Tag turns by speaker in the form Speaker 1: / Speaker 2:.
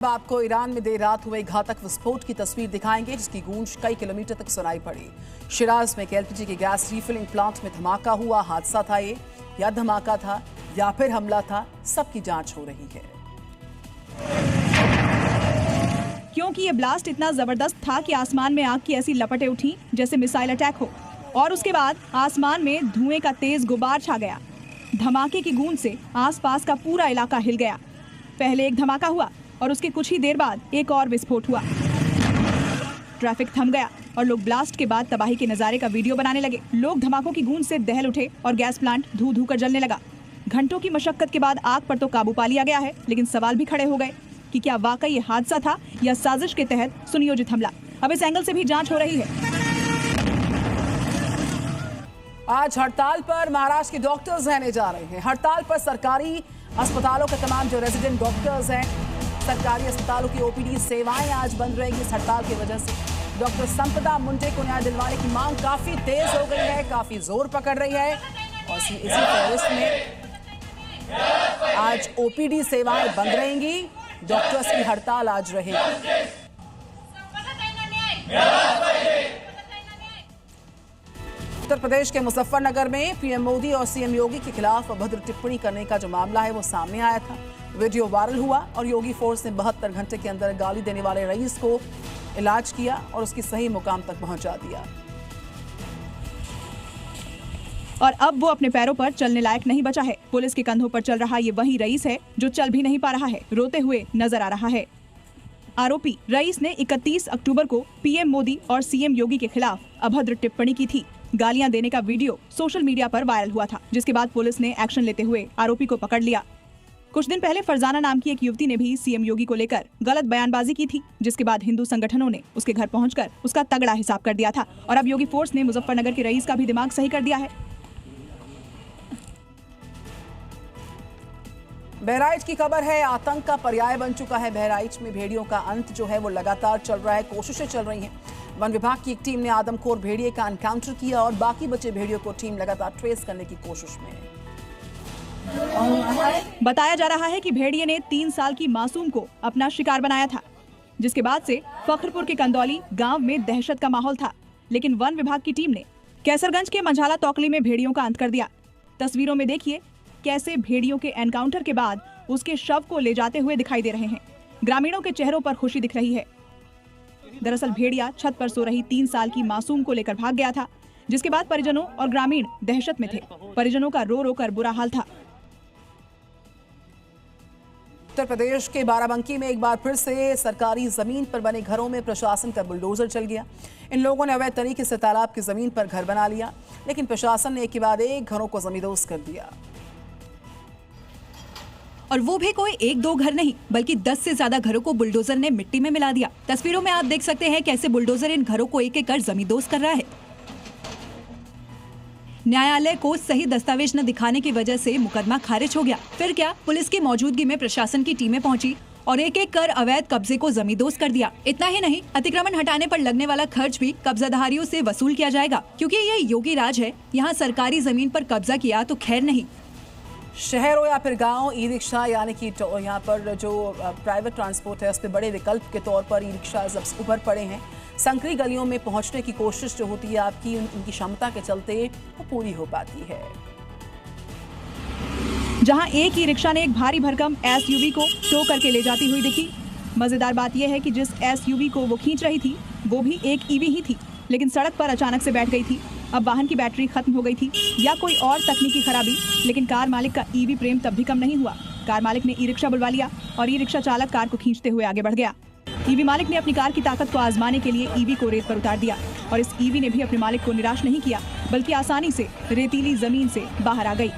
Speaker 1: आपको ईरान में देर रात हुए घातक विस्फोट की तस्वीर दिखाएंगे, जिसकी गूंज कई किलोमीटर तक सुनाई पड़ी। शिराज में एलपीजी के गैस रिफिलिंग प्लांट में धमाका हुआ। हादसा था ये, या धमाका था या फिर हमला था, सबकी जांच हो रही है।
Speaker 2: क्योंकि ये ब्लास्ट इतना जबरदस्त था कि आसमान में आग की ऐसी लपटें उठी जैसे मिसाइल अटैक हो, और उसके बाद आसमान में धुएं का तेज गुबार छा गया। धमाके की गूंज से आसपास का पूरा इलाका हिल गया। पहले एक धमाका हुआ और उसके कुछ ही देर बाद एक और विस्फोट हुआ। ट्रैफिक थम गया और लोग ब्लास्ट के बाद तबाही के नजारे का वीडियो बनाने लगे। लोग धमाकों की गूंज से दहल उठे और गैस प्लांट धू धू कर जलने लगा। घंटों की मशक्कत के बाद आग पर तो काबू पा लिया गया है, लेकिन सवाल भी खड़े हो गए कि क्या वाकई ये हादसा था या साजिश के तहत सुनियोजित हमला। अब इस एंगल से भी जांच हो रही है।
Speaker 1: आज हड़ताल पर महाराष्ट्र के डॉक्टर्स रहने जा रहे हैं। हड़ताल पर सरकारी अस्पतालों के तमाम जो रेजिडेंट डॉक्टर्स हैं, सरकारी अस्पतालों की ओपीडी सेवाएं आज बंद रहेंगी इस हड़ताल की वजह से। डॉक्टर संपदा मुंडे को न्याय दिलवाने की मांग काफी तेज हो गई है, काफी जोर पकड़ रही है, और इसी फेहरिस्त में आज ओपीडी सेवाएं बंद रहेंगी। डॉक्टर्स की हड़ताल आज रहेगी। उत्तर प्रदेश के मुजफ्फरनगर में पीएम मोदी और सीएम योगी के खिलाफ अभद्र टिप्पणी करने का जो मामला है वो सामने आया था। वीडियो वायरल हुआ और योगी फोर्स ने 72 घंटे के अंदर गाली देने वाले रईस को इलाज किया और उसकी सही मुकाम तक पहुंचा दिया।
Speaker 2: और अब वो अपने पैरों पर चलने लायक नहीं बचा है। पुलिस के कंधों पर चल रहा ये वही रईस है जो चल भी नहीं पा रहा है, रोते हुए नजर आ रहा है। आरोपी रईस ने 31 अक्टूबर को पीएम मोदी और सीएम योगी के खिलाफ अभद्र टिप्पणी की थी। गालियां देने का वीडियो सोशल मीडिया पर वायरल हुआ था, जिसके बाद पुलिस ने एक्शन लेते हुए आरोपी को पकड़ लिया। कुछ दिन पहले फरजाना नाम की एक युवती ने भी सीएम योगी को लेकर गलत बयानबाजी की थी, जिसके बाद हिंदू संगठनों ने उसके घर पहुंचकर उसका तगड़ा हिसाब कर दिया था। और अब योगी फोर्स ने मुजफ्फरनगर के रईस का भी दिमाग सही कर दिया है।
Speaker 1: बहराइच की खबर है, आतंक का पर्याय बन चुका है। बहराइच में भेड़ियों का अंत जो है वो लगातार चल रहा है, कोशिशें चल रही हैं। वन विभाग की एक टीम ने आदमखोर भेड़िए का एनकाउंटर किया और बाकी बचे भेड़ियों को टीम लगातार ट्रेस करने की कोशिश में है।
Speaker 2: बताया जा रहा है कि भेड़िए ने 3 साल की मासूम को अपना शिकार बनाया था, जिसके बाद से फखरपुर के कंदौली गांव में दहशत का माहौल था। लेकिन वन विभाग की टीम ने कैसरगंज के मंझाला तौकली में भेड़ियों का अंत कर दिया। तस्वीरों में देखिए कैसे भेड़ियों के एनकाउंटर के बाद उसके शव को ले जाते हुए दिखाई दे रहे हैं। ग्रामीणों के चेहरों पर खुशी दिख रही है। दरअसल भेड़िया छत पर सो रही 3 साल की मासूम को लेकर भाग गया था, जिसके बाद परिजनों और ग्रामीण दहशत में थे। परिजनों का रो रो कर बुरा हाल था।
Speaker 1: उत्तर प्रदेश के बाराबंकी में एक बार फिर से सरकारी जमीन पर बने घरों में प्रशासन का बुलडोजर चल गया। इन लोगों ने अवैध तरीके से तालाब की जमीन पर घर बना लिया, लेकिन प्रशासन ने एक के बाद एक घरों को जमींदोज कर दिया।
Speaker 3: और वो भी कोई 1-2 घर नहीं, बल्कि 10 से ज्यादा घरों को बुलडोजर ने मिट्टी में मिला दिया। तस्वीरों में आप देख सकते हैं कैसे बुलडोजर इन घरों को एक एक कर जमींदोज कर रहा है। न्यायालय को सही दस्तावेज न दिखाने की वजह से मुकदमा खारिज हो गया। फिर क्या, पुलिस की मौजूदगी में प्रशासन की टीमें पहुंची और एक एक कर अवैध कब्जे को जमींदोज कर दिया। इतना ही नहीं, अतिक्रमण हटाने पर लगने वाला खर्च भी कब्जाधारियों से वसूल किया जाएगा, क्योंकि ये योगी राज है। यहाँ सरकारी जमीन पर कब्जा किया तो खैर नहीं।
Speaker 1: शहर हो या फिर गांव, ई रिक्शा यानी कि यहाँ पर जो प्राइवेट ट्रांसपोर्ट है उस पर बड़े विकल्प के तौर पर ई रिक्शा जब उभर पड़े हैं। संकरी गलियों में पहुंचने की कोशिश जो होती है आपकी, उनकी क्षमता के चलते वो पूरी हो पाती है।
Speaker 2: जहां एक ई रिक्शा ने एक भारी भरकम एसयूवी को टो करके ले जाती हुई दिखी। मजेदार बात यह है कि जिस एसयूवी को वो खींच रही थी वो भी एक ईवी ही थी, लेकिन सड़क पर अचानक से बैठ गई थी। अब वाहन की बैटरी खत्म हो गई थी या कोई और तकनीकी खराबी, लेकिन कार मालिक का ईवी प्रेम तब भी कम नहीं हुआ। कार मालिक ने ई रिक्शा बुलवा लिया और ई रिक्शा चालक कार को खींचते हुए आगे बढ़ गया। ईवी मालिक ने अपनी कार की ताकत को आजमाने के लिए ईवी को रेत पर उतार दिया और इस ईवी ने भी अपने मालिक को निराश नहीं किया, बल्कि आसानी से रेतीली जमीन से बाहर आ गई।